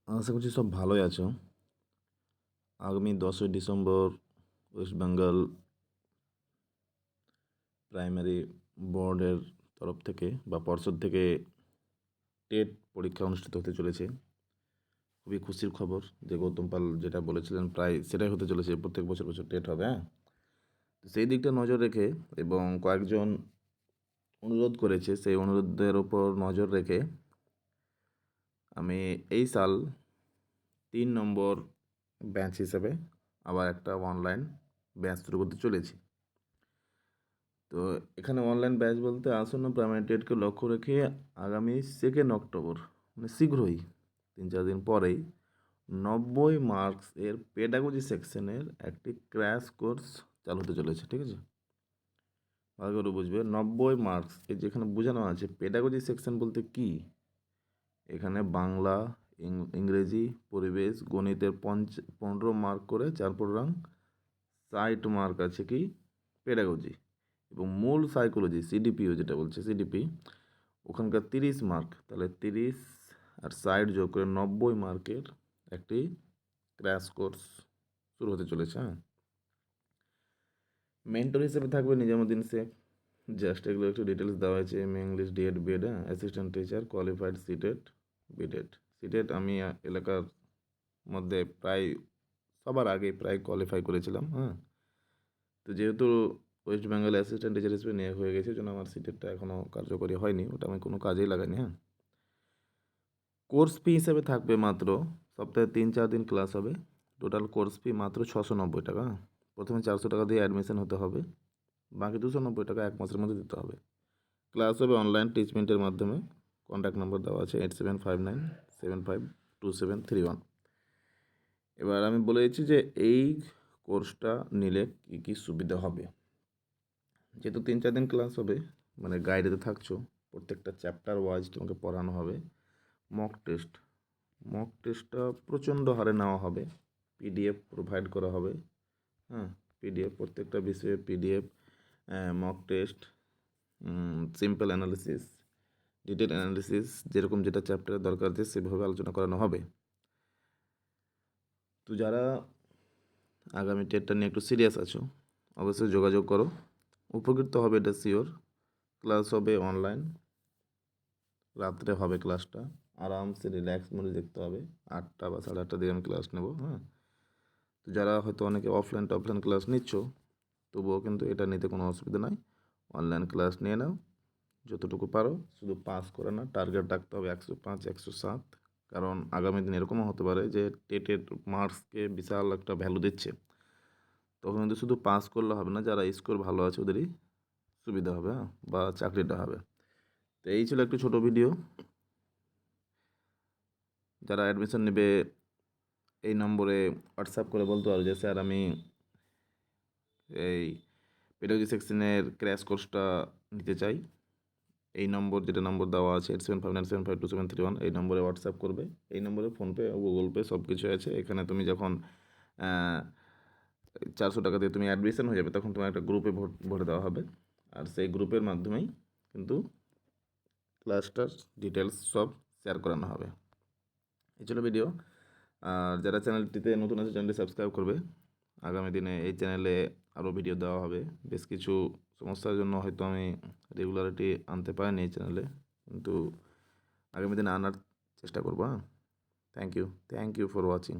আশা করছি সব ভালোই আছো। আগামী 10ই ডিসেম্বর ওয়েস্ট বেঙ্গল প্রাইমারি বোর্ডের তরফ থেকে বা পর্ষদ থেকে টেট পরীক্ষা অনুষ্ঠিত হতে চলেছে। খুবই খুশির খবর যে গৌতম পাল যেটা বলেছিলেন প্রায় সেটাই হতে চলেছে, প্রত্যেক বছর বছর টেট হবে। হ্যাঁ, তো সেই দিকটা নজর রেখে এবং কয়েকজন অনুরোধ করেছে, সেই অনুরোধের ওপর নজর রেখে আমি এই সাল 3 নম্বর ব্যাচ হিসেবে আবার একটা অনলাইন ব্যাচ শুরু করতে চলেছি। তো এখানে অনলাইন ব্যাচ বলতে আসন্ন প্রাইমারি টেটকে লক্ষ্য রেখে আগামী 2 অক্টোবর মানে শীঘ্রই 3-4 দিন পরেই 90 মার্কস এর পেডাগজি সেকশনের একটি ক্র্যাশ কোর্স চালু হতে চলেছে। ঠিক আছে, ভালো করে বুঝবে। 90 মার্কস এই যেখানে বোঝানো আছে পেডাগজি সেকশন বলতে কি, এখানে বাংলা, ইংরেজি, পরিবেশ, গণিতের 15 মার্ক করে 4 60 মার্ক আছে কি পেডাগজি, এবং মূল সাইকোলজি সিডিপিও যেটা বলছে সিডিপি ওখানকার 30 মার্ক, তাহলে 30 আর 60 যোগ করে 90 মার্কের একটি ক্র্যাশ কোর্স শুরু হতে চলেছে। হ্যাঁ, মেন্টর হিসেবে থাকবে নিজামুদ্দিন শেখ। জাস্ট এগুলো একটু ডিটেলস দেওয়া হয়েছে। M English DEd BEd, assistant teacher, qualified CTET BTET. CTET আমি এলাকার মধ্যে প্রায় সবার আগে প্রায় কোয়ালিফাই করেছিলাম। হ্যাঁ, তো যেহেতু ওয়েস্ট বেঙ্গল অ্যাসিস্ট্যান্ট টিচার হিসেবে নিয়োগ হয়ে গেছে, জন্য আমার সিটেটটা এখনও কার্যকরী হয়নি, ওটা আমি কোনো কাজেই লাগাইনি। হ্যাঁ, কোর্স ফি হিসেবে থাকবে মাত্র সপ্তাহে 3-4 দিন ক্লাস হবে। টোটাল কোর্স ফি মাত্র 690 টাকা। প্রথমে 400 টাকা দিয়ে অ্যাডমিশন হতে হবে, বাকি 290 টাকা 1 মাসের মধ্যে দিতে হবে। ক্লাস হবে অনলাইন টিচমেন্টের মাধ্যমে। কন্ট্যাক্ট নম্বর দেওয়া আছে 8759752731। এবার আমি বলে দিচ্ছি যে এই কোর্সটা নিলে কী কী সুবিধা হবে। যেহেতু 3-4 দিন ক্লাস হবে, মানে গাইডেতে থাকছো, প্রত্যেকটা চ্যাপ্টার ওয়াইজ তোমাকে পড়ানো হবে। মক টেস্টটা প্রচণ্ড হারে নেওয়া হবে। পিডিএফ প্রোভাইড করা হবে। হ্যাঁ, পিডিএফ প্রত্যেকটা বিষয়ে PDF, mock test, simple analysis, detail analysis, যেরকম যেটা চ্যাপ্টারের দরকার আছে সেভাবে আলোচনা করানো হবে। তো যারা আগামী টেটটা নিয়ে একটু সিরিয়াস আছো অবশ্যই যোগাযোগ করো, উপকৃত হবে এটা শিওর। ক্লাস হবে অনলাইন, রাত্রে হবে ক্লাসটা, আরামসে রিল্যাক্স মোডে দেখতে হবে। 8টা বা 8:30টার দিকে আমি ক্লাস নেব। হ্যাঁ, তো যারা হয়তো অনেকে অফলাইন ক্লাস নিচ্ছ, তবুও কিন্তু এটা নিতে কোনো অসুবিধা নাই। অনলাইন ক্লাস নিয়ে নাও, যতটুকু পারো। শুধু পাস করে না, টার্গেট রাখতে হবে 105, 107। কারণ আগামী দিন এরকমও হতে পারে যে টেটের মার্কসকে বিশাল একটা ভ্যালু দিচ্ছে, তখন কিন্তু শুধু পাস করলে হবে না, যারা স্কোর ভালো আছে ওদেরই সুবিধা হবে। হ্যাঁ, বা চাকরিটা হবে। তো এই ছিল একটু ছোট ভিডিও। যারা অ্যাডমিশন নেবে এই নম্বরে হোয়াটসঅ্যাপ করে বলতে পারো যে স্যার আমি এই পেডাগজি সেকশনের ক্র্যাশ কোর্সটা নিতে চাই। এই নম্বর, যেটা নম্বর দেওয়া আছে 8759752731, এই নম্বরে হোয়াটসঅ্যাপ করবে। এই নম্বরে ফোনপে ও গুগল পে সব কিছু আছে। এখানে তুমি যখন 400 টাকা দিয়ে তুমি অ্যাডমিশন হয়ে যাবে, তখন তোমার একটা গ্রুপে ভরে দেওয়া হবে, আর সেই গ্রুপের মাধ্যমেই কিন্তু ক্লাসটার ডিটেলস সব শেয়ার করানো হবে। এই ছিল ভিডিও। আর যারা চ্যানেলটিতে নতুন আছে চ্যানেলটি সাবস্ক্রাইব করবে। আগামী দিনে এই চ্যানেলে আরও ভিডিও দেওয়া হবে। বেশ কিছু সমস্যার জন্য হয়তো আমি রেগুলারিটি আনতে পারিনি এই চ্যানেলে, কিন্তু আগামী দিনে আনার চেষ্টা করবো। হ্যাঁ, থ্যাংক ইউ ফর ওয়াচিং।